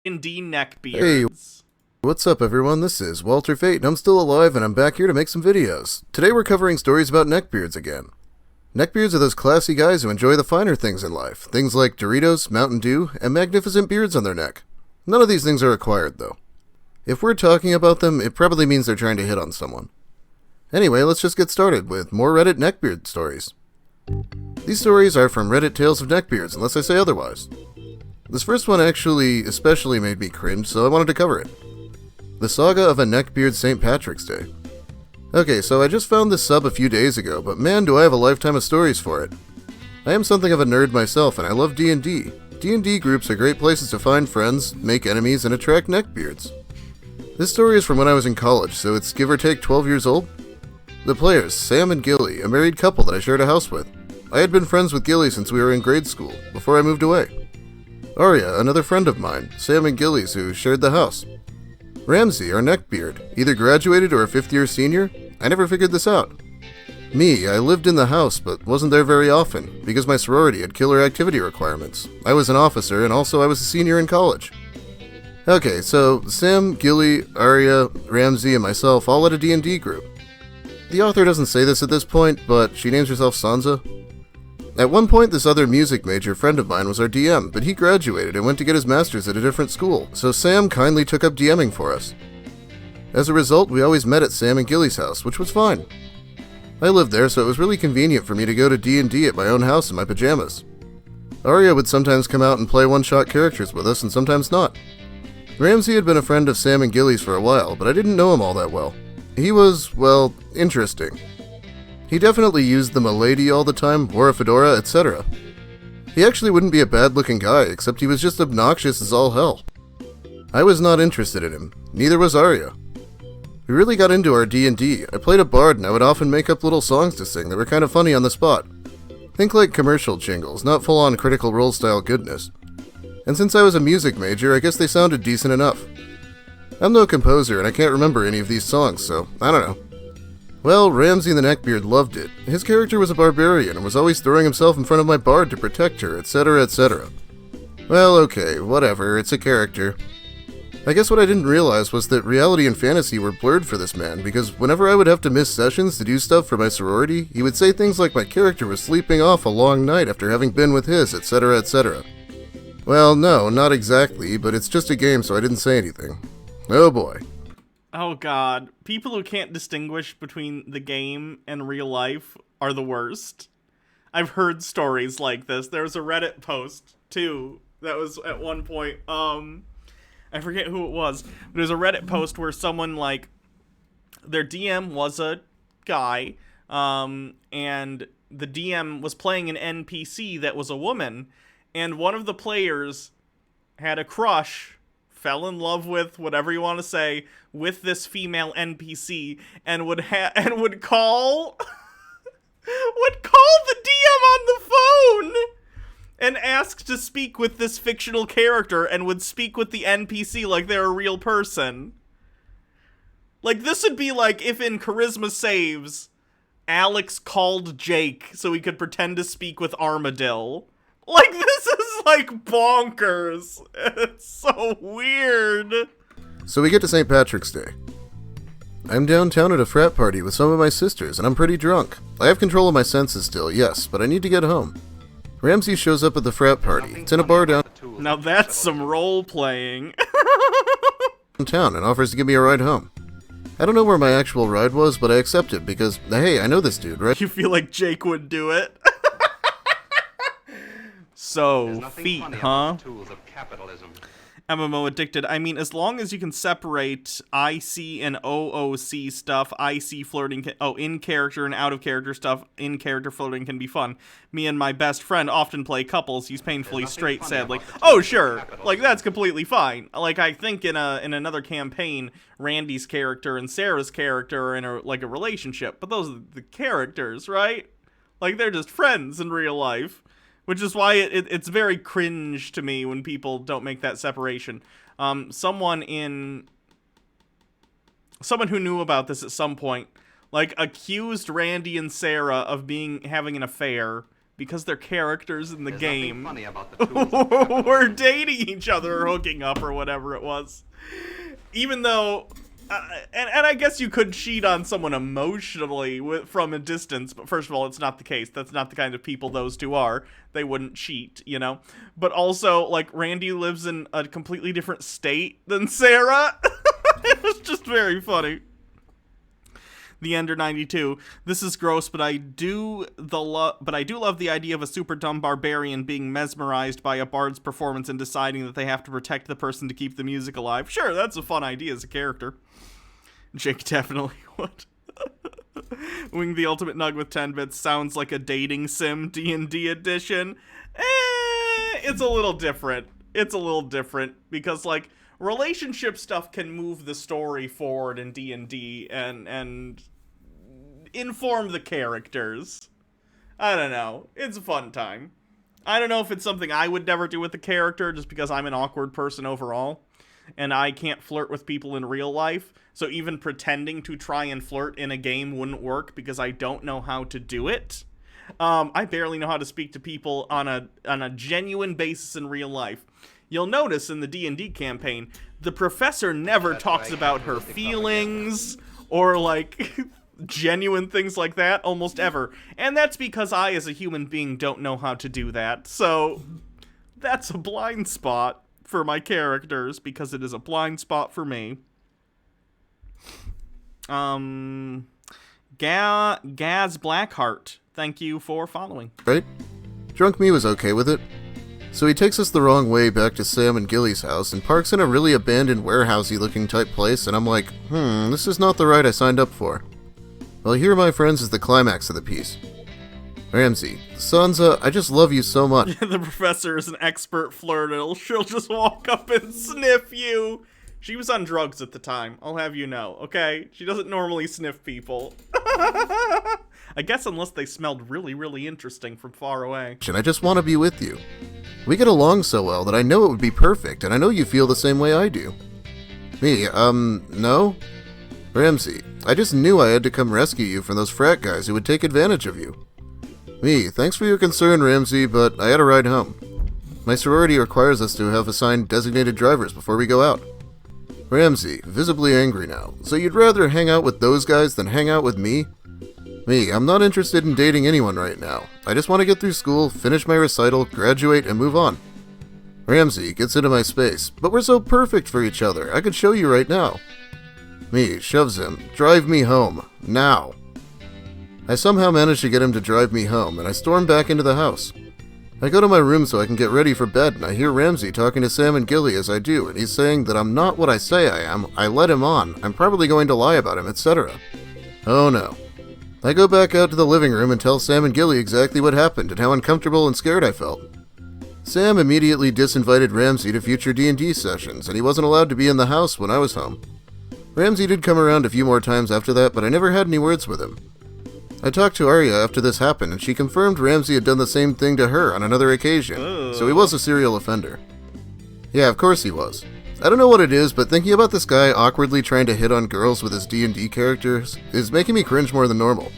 D Hey, neckbeards. what's up everyone? This is Walter Fate, and I'm still alive, and I'm back here to make some videos. Today we're covering stories about neckbeards again. Neckbeards are those classy guys who enjoy the finer things in life. Things like Doritos, Mountain Dew, and magnificent beards on their neck. None of these things are required, though. If we're talking about them, it probably means they're trying to hit on someone. Anyway, let's just get started with more Reddit neckbeard stories. These stories are from Reddit Tales of Neckbeards, unless I say otherwise. This first one actually especially made me cringe, so I wanted to cover it. The Saga of a Neckbeard St. Patrick's Day. Okay, so I just found this sub a few days ago, but man do I have a lifetime of stories for it. I am something of a nerd myself, and I love D&D. D&D groups are great places to find friends, make enemies, and attract neckbeards. This story is from when I was in college, so it's give or take 12 years old. The players, Sam and Gilly, a married couple that I shared a house with. I had been friends with Gilly since we were in grade school, before I moved away. Arya, another friend of mine, Sam and Gillies, who shared the house. Ramsey, our neckbeard, either graduated or a fifth-year senior. I never figured this out. Me, I lived in the house, but wasn't there very often, because my sorority had killer activity requirements. I was an officer, and also I was a senior in college. Okay, so Sam, Gilly, Arya, Ramsey, and myself all had a D&D group. The author doesn't say this at this point, but she names herself Sansa. At one point, this other music major friend of mine was our DM, but he graduated and went to get his master's at a different school, so Sam kindly took up DMing for us. As a result, we always met at Sam and Gilly's house, which was fine. I lived there, so it was really convenient for me to go to D&D at my own house in my pajamas. Arya would sometimes come out and play one-shot characters with us, and sometimes not. Ramsey had been a friend of Sam and Gilly's for a while, but I didn't know him all that well. He was, well, interesting. He definitely used the milady all the time, wore a fedora, etc. He actually wouldn't be a bad-looking guy, except he was just obnoxious as all hell. I was not interested in him. Neither was Arya. We really got into our D&D. I played a bard, and I would often make up little songs to sing that were kind of funny on the spot. Think like commercial jingles, not full-on Critical Role style goodness. And since I was a music major, I guess they sounded decent enough. I'm no composer, and I can't remember any of these songs, so I don't know. Well, Ramsey the Neckbeard loved it. His character was a barbarian and was always throwing himself in front of my bard to protect her, etc., etc. Well, okay, whatever, it's a character. I guess what I didn't realize was that reality and fantasy were blurred for this man, because whenever I would have to miss sessions to do stuff for my sorority, he would say things like my character was sleeping off a long night after having been with his, etc., etc. Well, no, not exactly, but it's just a game, so I didn't say anything. Oh boy. Oh god, people who can't distinguish between the game and real life are the worst. I've heard stories like this. There was a Reddit post, too, that was at one point, I forget who it was, but it was a Reddit post where someone, like, their DM was a guy, and the DM was playing an NPC that was a woman, and one of the players had a crush, fell in love with, whatever you want to say, with this female NPC, and would call would call the DM on the phone and ask to speak with this fictional character, and would speak with the NPC like they're a real person. Like, this would be like if in Charisma Saves, Alex called Jake so he could pretend to speak with Armadillo. Like, this is, like, bonkers. It's so weird. So we get to St. Patrick's Day. I'm downtown at a frat party with some of my sisters, and I'm pretty drunk. I have control of my senses still, yes, but I need to get home. Ramsey shows up at the frat party. It's in a bar Now that's some role-playing. downtown and offers to give me a ride home. I don't know where my actual ride was, but I accepted because, hey, I know this dude, right? You feel like Jake would do it? So, feet, huh? MMO addicted. I mean, as long as you can separate IC and OOC stuff, IC flirting in character and out of character stuff, in character flirting can be fun. Me and my best friend often play couples. He's painfully straight, sadly. Oh, sure. Like, that's completely fine. Like, I think in another campaign, Randy's character and Sarah's character are in a relationship, but those are the characters, right? Like, they're just friends in real life. Which is why it's very cringe to me when people don't make that separation. Someone who knew about this at some point, like, accused Randy and Sarah of having an affair because they're characters in the There's game. nothing funny about the tools of capitalism. We're dating each other or hooking up or whatever it was. Even though, and I guess you could cheat on someone emotionally from a distance, but first of all, it's not the case. That's not the kind of people those two are. They wouldn't cheat, you know? But also, like, Randy lives in a completely different state than Sarah. It was just very funny. The Ender 92. This is gross, but I do love the idea of a super dumb barbarian being mesmerized by a bard's performance and deciding that they have to protect the person to keep the music alive. Sure, that's a fun idea as a character. Jake definitely would. Wing the Ultimate Nug with 10 bits sounds like a dating sim D&D edition. It's a little different. It's a little different because, like, relationship stuff can move the story forward in D&D and inform the characters. I don't know. It's a fun time. I don't know if it's something I would never do with the character just because I'm an awkward person overall and I can't flirt with people in real life. So even pretending to try and flirt in a game wouldn't work because I don't know how to do it. I barely know how to speak to people on a genuine basis in real life. You'll notice in the D&D campaign, the professor never talks about her feelings or, like, genuine things like that almost ever. And that's because I, as a human being, don't know how to do that. So that's a blind spot for my characters because it is a blind spot for me. Gaz Blackheart, thank you for following. Right? Drunk Me was okay with it. So he takes us the wrong way back to Sam and Gilly's house and parks in a really abandoned warehousey looking type place, and I'm like, this is not the ride I signed up for. Well, here, my friends, is the climax of the piece. Ramsey, Sansa, I just love you so much. The professor is an expert flirter. She'll just walk up and sniff you. She was on drugs at the time, I'll have you know, okay? She doesn't normally sniff people. I guess unless they smelled really, really interesting from far away. And I just want to be with you. We get along so well that I know it would be perfect, and I know you feel the same way I do. Me, no? Ramsey, I just knew I had to come rescue you from those frat guys who would take advantage of you. Me, thanks for your concern, Ramsey, but I had a ride home. My sorority requires us to have assigned designated drivers before we go out. Ramsey, visibly angry now, so you'd rather hang out with those guys than hang out with me? Me, I'm not interested in dating anyone right now. I just want to get through school, finish my recital, graduate, and move on. Ramsey gets into my space, but we're so perfect for each other, I could show you right now. Me, shoves him, drive me home, now. I somehow manage to get him to drive me home, and I storm back into the house. I go to my room so I can get ready for bed, and I hear Ramsey talking to Sam and Gilly as I do, and he's saying that I'm not what I say I am, I led him on, I'm probably going to lie about him, etc. Oh no. I go back out to the living room and tell Sam and Gilly exactly what happened and how uncomfortable and scared I felt. Sam immediately disinvited Ramsey to future D&D sessions, and he wasn't allowed to be in the house when I was home. Ramsey did come around a few more times after that, but I never had any words with him. I talked to Arya after this happened, and she confirmed Ramsey had done the same thing to her on another occasion, so he was a serial offender. Yeah, of course he was. I don't know what it is, but thinking about this guy awkwardly trying to hit on girls with his D&D characters is making me cringe more than normal.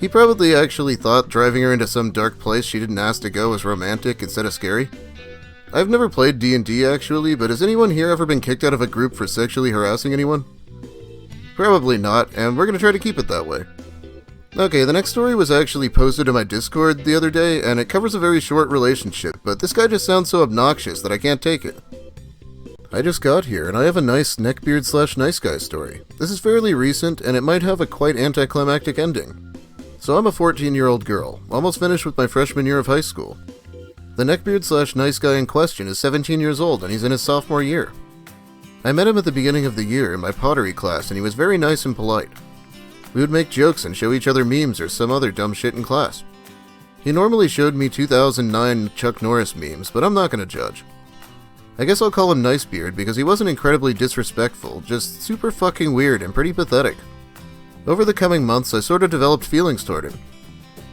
He probably actually thought driving her into some dark place she didn't ask to go was romantic instead of scary. I've never played D&D actually, but has anyone here ever been kicked out of a group for sexually harassing anyone? Probably not, and we're going to try to keep it that way. Okay, the next story was actually posted in my Discord the other day, and it covers a very short relationship, but this guy just sounds so obnoxious that I can't take it. I just got here, and I have a nice neckbeard/nice guy story. This is fairly recent, and it might have a quite anticlimactic ending. So I'm a 14-year-old girl, almost finished with my freshman year of high school. The neckbeard/nice guy in question is 17 years old, and he's in his sophomore year. I met him at the beginning of the year in my pottery class, and he was very nice and polite. We would make jokes and show each other memes or some other dumb shit in class. He normally showed me 2009 Chuck Norris memes, but I'm not going to judge. I guess I'll call him Nicebeard because he wasn't incredibly disrespectful, just super fucking weird and pretty pathetic. Over the coming months, I sort of developed feelings toward him.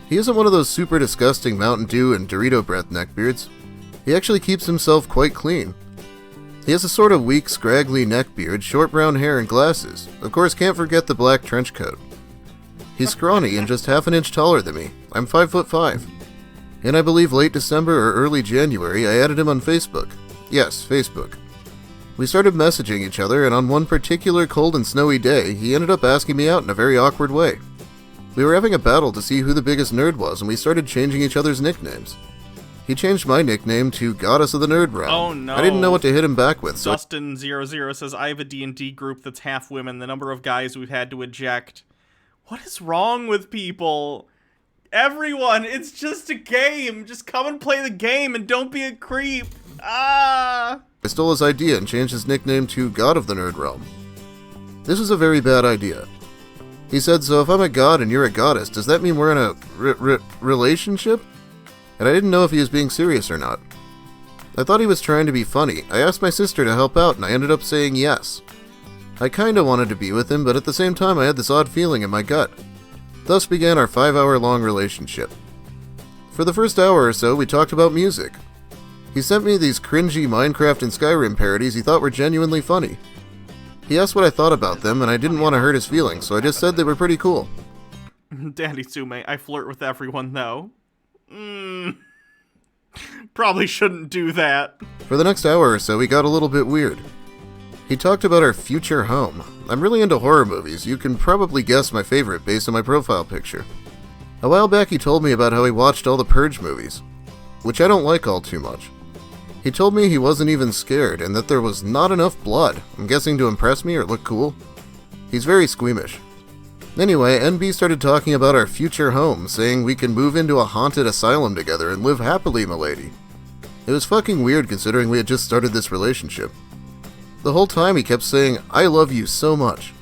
He isn't one of those super disgusting Mountain Dew and Dorito breath neckbeards. He actually keeps himself quite clean. He has a sort of weak, scraggly neckbeard, short brown hair, and glasses. Of course, can't forget the black trench coat. He's scrawny and just half an inch taller than me. I'm 5'5". In I believe late December or early January, I added him on Facebook. Yes, Facebook. We started messaging each other, and on one particular cold and snowy day, he ended up asking me out in a very awkward way. We were having a battle to see who the biggest nerd was, and we started changing each other's nicknames. He changed my nickname to Goddess of the Nerd Realm. Oh no. I didn't know what to hit him back with, so Dustin00 says, I have a D&D group that's half women. The number of guys we've had to eject. What is wrong with people? Everyone, it's just a game. Just come and play the game and don't be a creep. Ah! I stole his idea and changed his nickname to God of the Nerd Realm. This was a very bad idea. He said, so if I'm a god and you're a goddess, does that mean we're in a relationship? And I didn't know if he was being serious or not. I thought he was trying to be funny. I asked my sister to help out and I ended up saying yes. I kinda wanted to be with him, but at the same time I had this odd feeling in my gut. Thus began our 5-hour-long relationship. For the first hour or so, we talked about music. He sent me these cringy Minecraft and Skyrim parodies he thought were genuinely funny. He asked what I thought about them, and I didn't want to hurt his feelings, so I just said they were pretty cool. Daddy Sume, I flirt with everyone, though. Probably shouldn't do that. For the next hour or so, he got a little bit weird. He talked about our future home. I'm really into horror movies. You can probably guess my favorite based on my profile picture. A while back he told me about how he watched all the Purge movies, which I don't like all too much. He told me he wasn't even scared and that there was not enough blood, I'm guessing to impress me or look cool. He's very squeamish. Anyway, NB started talking about our future home, saying we can move into a haunted asylum together and live happily, milady. It was fucking weird considering we had just started this relationship. The whole time he kept saying, I love you so much.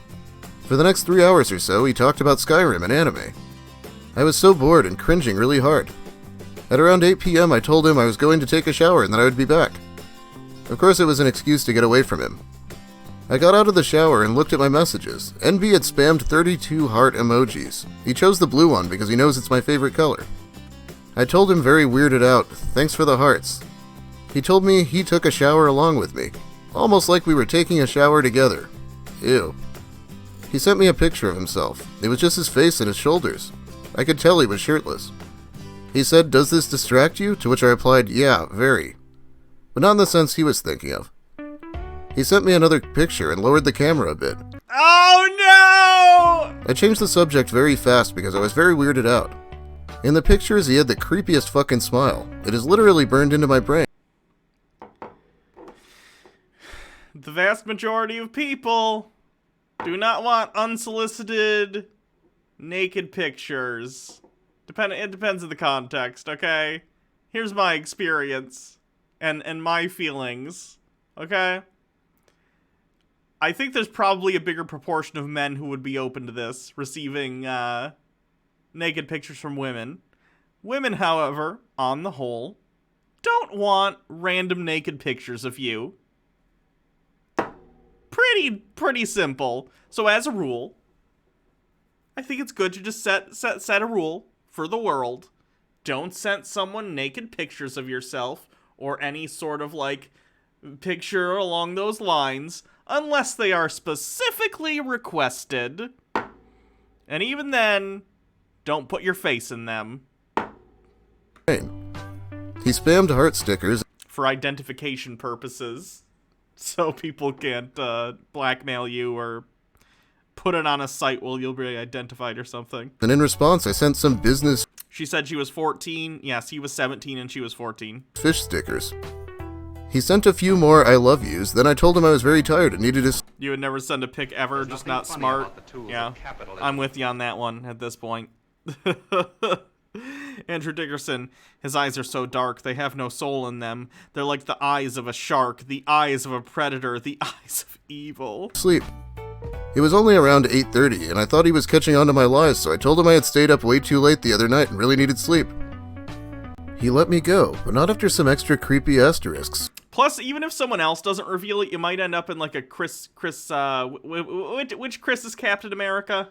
For the next 3 hours or so, he talked about Skyrim and anime. I was so bored and cringing really hard. At around 8 p.m. I told him I was going to take a shower and that I would be back. Of course it was an excuse to get away from him. I got out of the shower and looked at my messages. NB had spammed 32 heart emojis. He chose the blue one because he knows it's my favorite color. I told him very weirded out, thanks for the hearts. He told me he took a shower along with me. Almost like we were taking a shower together. Ew. He sent me a picture of himself. It was just his face and his shoulders. I could tell he was shirtless. He said, does this distract you? To which I replied, yeah, very. But not in the sense he was thinking of. He sent me another picture and lowered the camera a bit. Oh no! I changed the subject very fast because I was very weirded out. In the pictures, he had the creepiest fucking smile. It is literally burned into my brain. The vast majority of people do not want unsolicited naked pictures. It depends on the context, okay? Here's my experience and my feelings, okay? I think there's probably a bigger proportion of men who would be open to this, receiving naked pictures from women. Women, however, on the whole, don't want random naked pictures of you. Pretty simple. So as a rule, I think it's good to just set a rule for the world. Don't send someone naked pictures of yourself or any sort of like picture along those lines unless they are specifically requested. And even then, don't put your face in them. He spammed heart stickers For identification purposes. So people can't blackmail you or put it on a site where you'll be identified or something. and in response I sent some business She said she was 14. Yes, he was 17 and she was 14. fish stickers. He sent a few more I love yous, then I told him I was very tired and needed his. You would never send a pic ever, just not smart. Yeah, I'm with you on that one at this point. Andrew Dickerson, his eyes are so dark, they have no soul in them. They're like the eyes of a shark, the eyes of a predator, the eyes of evil. Sleep. It was only around 8:30 and I thought he was catching on to my lies, so I told him I had stayed up way too late the other night and really needed sleep. He let me go, but not after some extra creepy asterisks. Plus, even if someone else doesn't reveal it, you might end up in like a which Chris is Captain America?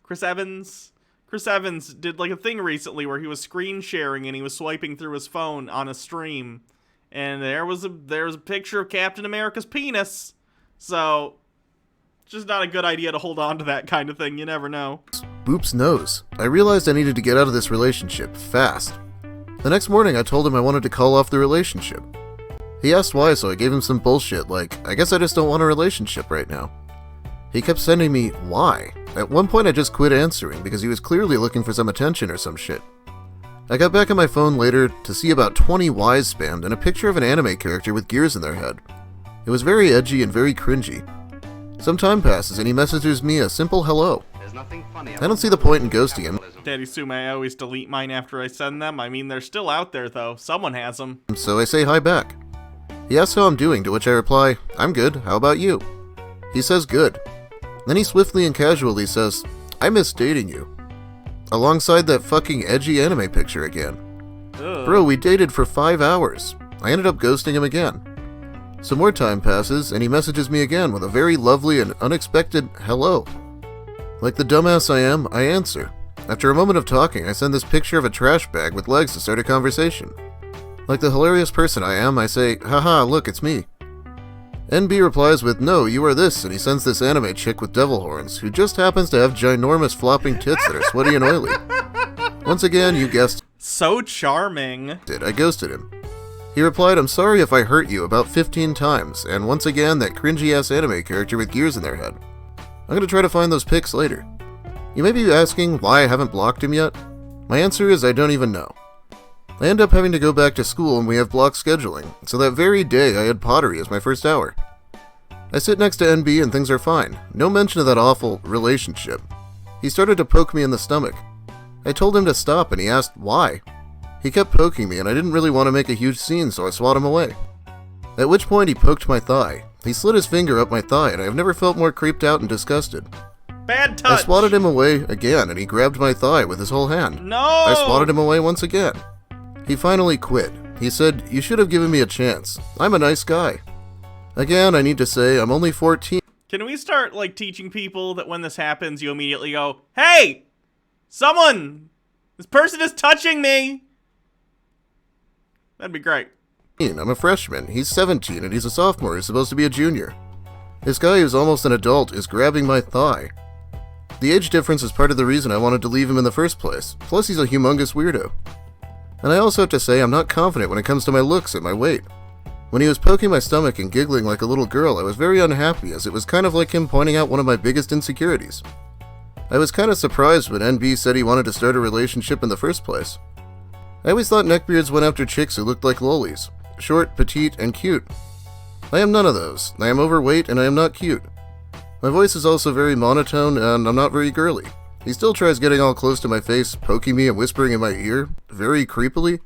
Chris Evans? Chris Evans did like a thing recently where he was screen sharing and he was swiping through his phone on a stream. And there was a picture of Captain America's penis. So, it's just not a good idea to hold on to that kind of thing. You never know. Boop's nose. I realized I needed to get out of this relationship, fast. The next morning I told him I wanted to call off the relationship. He asked why, so I gave him some bullshit like, I guess I just don't want a relationship right now. He kept sending me, why? At one point I just quit answering because he was clearly looking for some attention or some shit. I got back on my phone later to see about 20 whys spammed and a picture of an anime character with gears in their head. It was very edgy and very cringy. Some time passes and he messages me a simple hello. I don't see the point in ghosting him. Daddy Sume, I always delete mine after I send them. I mean, they're still out there though. Someone has them. So I say hi back. He asks how I'm doing, to which I reply, I'm good, how about you? He says good. Then he swiftly and casually says, I miss dating you. Alongside that fucking edgy anime picture again. Ugh. Bro, we dated for 5 hours. I ended up ghosting him again. Some more time passes, and he messages me again with a very lovely and unexpected hello. Like the dumbass I am, I answer. After a moment of talking, I send this picture of a trash bag with legs to start a conversation. Like the hilarious person I am, I say, haha, look, it's me. NB replies with, no, you are this, and he sends this anime chick with devil horns, who just happens to have ginormous flopping tits that are sweaty and oily. Once again, you guessed So charming. it, I ghosted him. He replied, I'm sorry if I hurt you about 15 times, and once again, that cringy-ass anime character with gears in their head. I'm gonna try to find those pics later. You may be asking why I haven't blocked him yet. My answer is I don't even know. I end up having to go back to school and we have block scheduling, so that very day I had pottery as my first hour. I sit next to NB and things are fine. No mention of that awful relationship. He started to poke me in the stomach. I told him to stop and he asked why. He kept poking me and I didn't really want to make a huge scene, so I swat him away. At which point he poked my thigh. He slid his finger up my thigh and I have never felt more creeped out and disgusted. Bad touch. I swatted him away again and he grabbed my thigh with his whole hand. No. I swatted him away once again. He finally quit. He said, you should have given me a chance. I'm a nice guy. Again, I need to say, I'm only 14. Can we start, like, teaching people that when this happens, you immediately go, hey! Someone! This person is touching me! That'd be great. I'm a freshman. He's 17 and he's a sophomore. He's supposed to be a junior. This guy who's almost an adult is grabbing my thigh. The age difference is part of the reason I wanted to leave him in the first place. Plus, he's a humongous weirdo. And I also have to say I'm not confident when it comes to my looks and my weight. When he was poking my stomach and giggling like a little girl, I was very unhappy as it was kind of like him pointing out one of my biggest insecurities. I was kind of surprised when NB said he wanted to start a relationship in the first place. I always thought neckbeards went after chicks who looked like lollies. Short, petite, and cute. I am none of those. I am overweight and I am not cute. My voice is also very monotone and I'm not very girly. He still tries getting all close to my face, poking me and whispering in my ear, very creepily.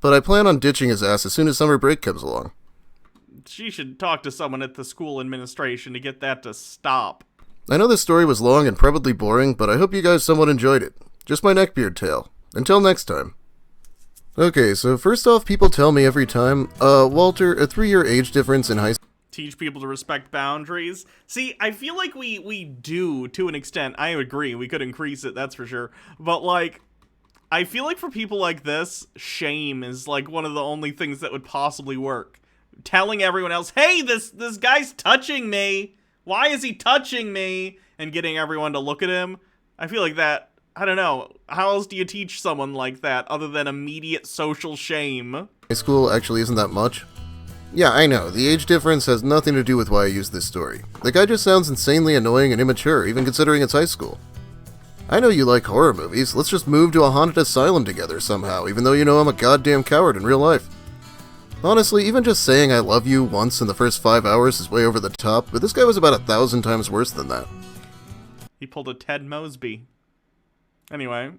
But I plan on ditching his ass as soon as summer break comes along. She should talk to someone at the school administration to get that to stop. I know this story was long and probably boring, but I hope you guys somewhat enjoyed it. Just my neckbeard tale. Until next time. Okay, so first off, people tell me every time, Walter, a 3-year age difference in high school. Teach people to respect boundaries. See, I feel like we do, to an extent. I agree, we could increase it, that's for sure. But, like, I feel like for people like this, shame is, like, one of the only things that would possibly work. Telling everyone else, hey, this guy's touching me! Why is he touching me? And getting everyone to look at him. I feel like that, I don't know, how else do you teach someone like that other than immediate social shame? High school actually isn't that much. Yeah, I know, the age difference has nothing to do with why I use this story. The guy just sounds insanely annoying and immature, even considering it's high school. I know you like horror movies, let's just move to a haunted asylum together somehow, even though you know I'm a goddamn coward in real life. Honestly, even just saying I love you once in the first 5 hours is way over the top, but this guy was about 1,000 times worse than that. He pulled a Ted Mosby. Anyway.